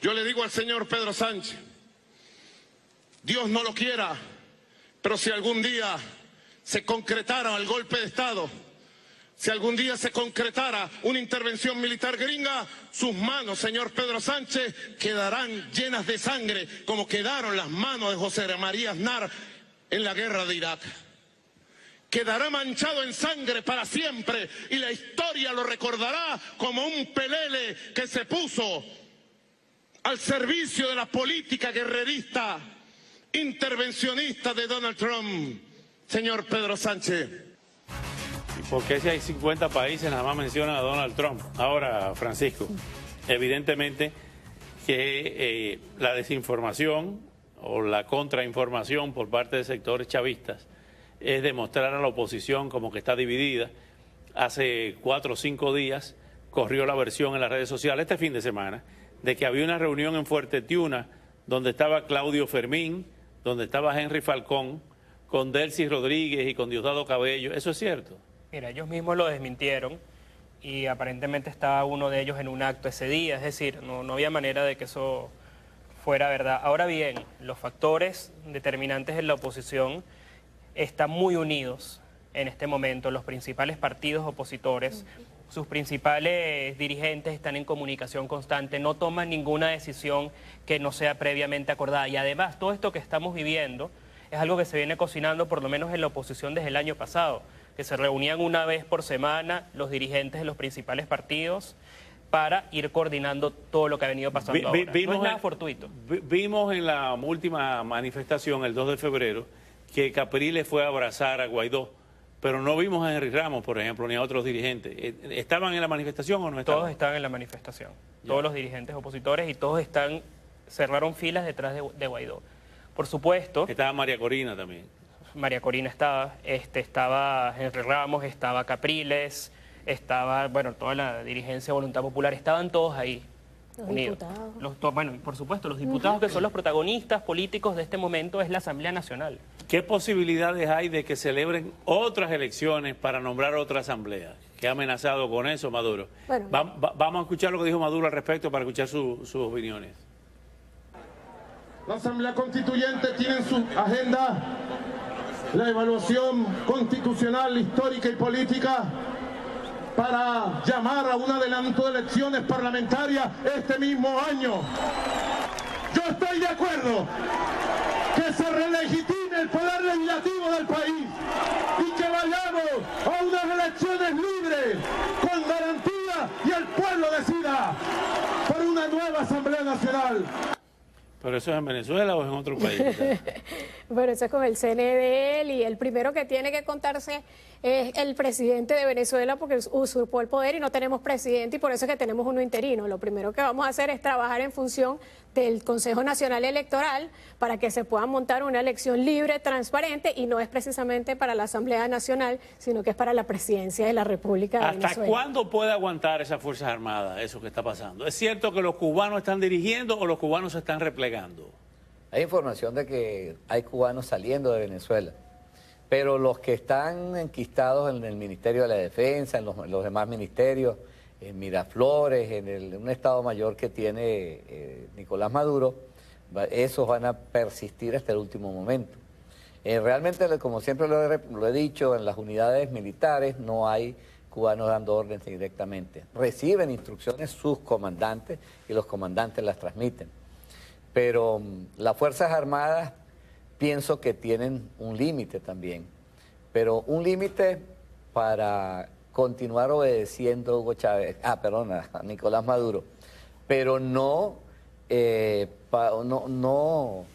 Yo le digo al señor Pedro Sánchez, Dios no lo quiera, pero si algún día se concretara el golpe de Estado, si algún día se concretara una intervención militar gringa, sus manos, señor Pedro Sánchez, quedarán llenas de sangre, como quedaron las manos de José María Aznar en la guerra de Irak. Quedará manchado en sangre para siempre y la historia lo recordará como un pelele que se puso al servicio de la política guerrerista, intervencionista de Donald Trump, señor Pedro Sánchez. ¿Y por qué si hay 50 países nada más mencionan a Donald Trump? Ahora, Francisco, evidentemente que la desinformación o la contrainformación por parte de sectores chavistas es demostrar a la oposición como que está dividida. Hace 4 o 5 días corrió la versión en las redes sociales, este fin de semana, de que había una reunión en Fuerte Tiuna donde estaba Claudio Fermín, donde estaba Henry Falcón, con Delcy Rodríguez y con Diosdado Cabello. ¿Eso es cierto? Mira, ellos mismos lo desmintieron y aparentemente estaba uno de ellos en un acto ese día, es decir, no había manera de que eso fuera verdad. Ahora bien, los factores determinantes en la oposición están muy unidos en este momento. Los principales partidos opositores, sus principales dirigentes están en comunicación constante, no toman ninguna decisión que no sea previamente acordada. Y además, todo esto que estamos viviendo es algo que se viene cocinando por lo menos en la oposición desde el año pasado, que se reunían una vez por semana los dirigentes de los principales partidos para ir coordinando todo lo que ha venido pasando ahora. No es nada fortuito. Vimos en la última manifestación, el 2 de febrero, que Capriles fue a abrazar a Guaidó, pero no vimos a Henry Ramos, por ejemplo, ni a otros dirigentes. ¿Estaban en la manifestación o no estaban? Todos están en la manifestación, todos los dirigentes opositores, y todos cerraron filas detrás de Guaidó. Por supuesto... Estaba María Corina también. María Corina estaba Henry Ramos, estaba Capriles, estaba, bueno, toda la dirigencia Voluntad Popular, estaban todos ahí. Los unidos. diputados. Bueno, por supuesto, los diputados que son los protagonistas políticos de este momento es la Asamblea Nacional. ¿Qué posibilidades hay de que celebren otras elecciones para nombrar otra asamblea? ¿Qué ha amenazado con eso Maduro? Bueno. Vamos a escuchar lo que dijo Maduro al respecto para escuchar sus opiniones. La Asamblea Constituyente tiene en su agenda la evaluación constitucional, histórica y política para llamar a un adelanto de elecciones parlamentarias este mismo año. Yo estoy de acuerdo que se relegitime el poder legislativo del país y que vayamos a unas elecciones libres, con garantía, y el pueblo decida por una nueva Asamblea Nacional. ¿Pero eso es en Venezuela o es en otro país? Bueno, eso es con el CNE de él, y el primero que tiene que contarse es el presidente de Venezuela, porque usurpó el poder y no tenemos presidente, y por eso es que tenemos uno interino. Lo primero que vamos a hacer es trabajar en función del Consejo Nacional Electoral para que se pueda montar una elección libre, transparente, y no es precisamente para la Asamblea Nacional, sino que es para la presidencia de la República de Venezuela. ¿Hasta cuándo puede aguantar esas Fuerzas Armadas eso que está pasando? ¿Es cierto que los cubanos están dirigiendo o los cubanos se están replegando? Hay información de que hay cubanos saliendo de Venezuela, pero los que están enquistados en el Ministerio de la Defensa, en los demás ministerios, en Miraflores, en un Estado Mayor que tiene Nicolás Maduro, esos van a persistir hasta el último momento. Realmente, como siempre lo he dicho, en las unidades militares no hay cubanos dando órdenes directamente. Reciben instrucciones sus comandantes y los comandantes las transmiten. Pero las Fuerzas Armadas pienso que tienen un límite también, pero un límite para continuar obedeciendo a Hugo Chávez, a Nicolás Maduro, pero no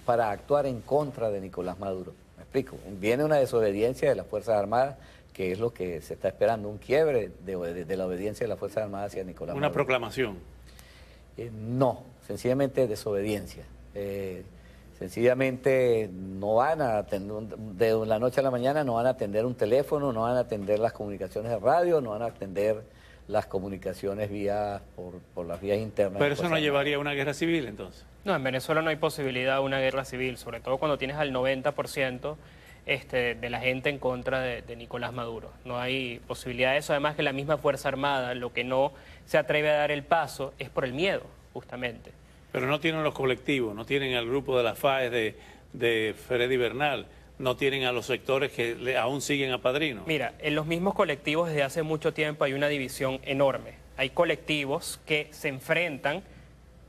para actuar en contra de Nicolás Maduro. ¿Me explico? Viene una desobediencia de las Fuerzas Armadas, que es lo que se está esperando, un quiebre de la obediencia de las Fuerzas Armadas hacia Nicolás Maduro. ¿Una proclamación? No, sencillamente desobediencia. Sencillamente no van a atender, de la noche a la mañana no van a atender un teléfono, no van a atender las comunicaciones de radio, no van a atender las comunicaciones por las vías internas. ¿Pero eso no llevaría a una guerra civil entonces? No, en Venezuela no hay posibilidad de una guerra civil, sobre todo cuando tienes al 90% de la gente en contra de Nicolás Maduro. No hay posibilidad de eso, además que la misma Fuerza Armada lo que no se atreve a dar el paso es por el miedo, justamente. Pero no tienen los colectivos, no tienen al grupo de las FAES de Freddy Bernal, no tienen a los sectores que aún siguen a Padrino. Mira, en los mismos colectivos desde hace mucho tiempo hay una división enorme. Hay colectivos que se enfrentan,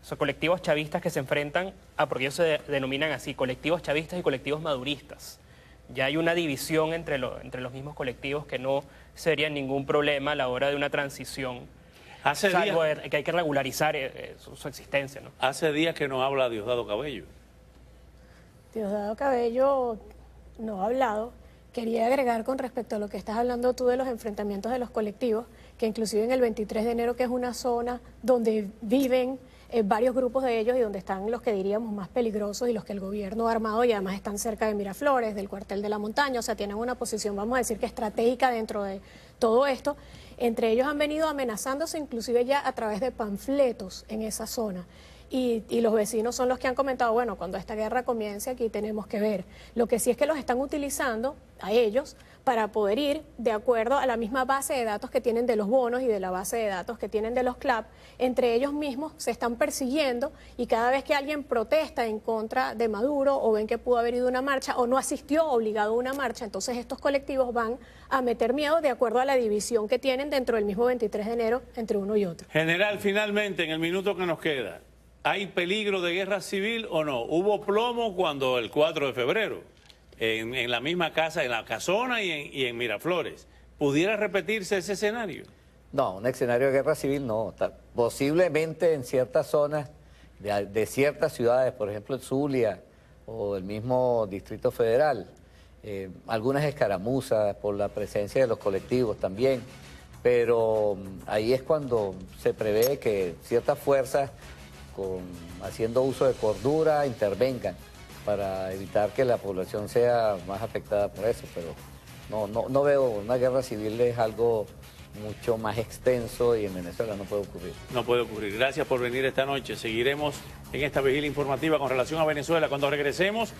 son colectivos chavistas que se enfrentan porque ellos se denominan así, colectivos chavistas y colectivos maduristas. Ya hay una división entre los mismos colectivos que no sería ningún problema a la hora de una transición. Salvo que hay que regularizar su existencia, ¿no? Hace días que no habla Diosdado Cabello. Diosdado Cabello no ha hablado. Quería agregar con respecto a lo que estás hablando tú de los enfrentamientos de los colectivos, que inclusive en el 23 de enero, que es una zona donde viven varios grupos de ellos y donde están los que diríamos más peligrosos y los que el gobierno ha armado y además están cerca de Miraflores, del cuartel de la montaña, o sea, tienen una posición, vamos a decir, que estratégica dentro de todo esto. Entre ellos han venido amenazándose inclusive ya a través de panfletos en esa zona. Y los vecinos son los que han comentado, bueno, cuando esta guerra comience aquí tenemos que ver. Lo que sí es que los están utilizando a ellos para poder ir de acuerdo a la misma base de datos que tienen de los bonos y de la base de datos que tienen de los CLAP. Entre ellos mismos se están persiguiendo y cada vez que alguien protesta en contra de Maduro o ven que pudo haber ido a una marcha o no asistió obligado a una marcha, entonces estos colectivos van a meter miedo de acuerdo a la división que tienen dentro del mismo 23 de enero entre uno y otro. General, finalmente, en el minuto que nos queda, ¿hay peligro de guerra civil o no? Hubo plomo cuando el 4 de febrero, en la misma casa, en la Casona y en Miraflores. ¿Pudiera repetirse ese escenario? No, un escenario de guerra civil no. Posiblemente en ciertas zonas de ciertas ciudades, por ejemplo el Zulia o el mismo Distrito Federal, algunas escaramuzas por la presencia de los colectivos también, pero ahí es cuando se prevé que ciertas fuerzas haciendo uso de cordura intervengan para evitar que la población sea más afectada por eso, pero no veo una guerra civil, es algo mucho más extenso y en Venezuela no puede ocurrir. No puede ocurrir. Gracias por venir esta noche. Seguiremos en esta vigilia informativa con relación a Venezuela cuando regresemos.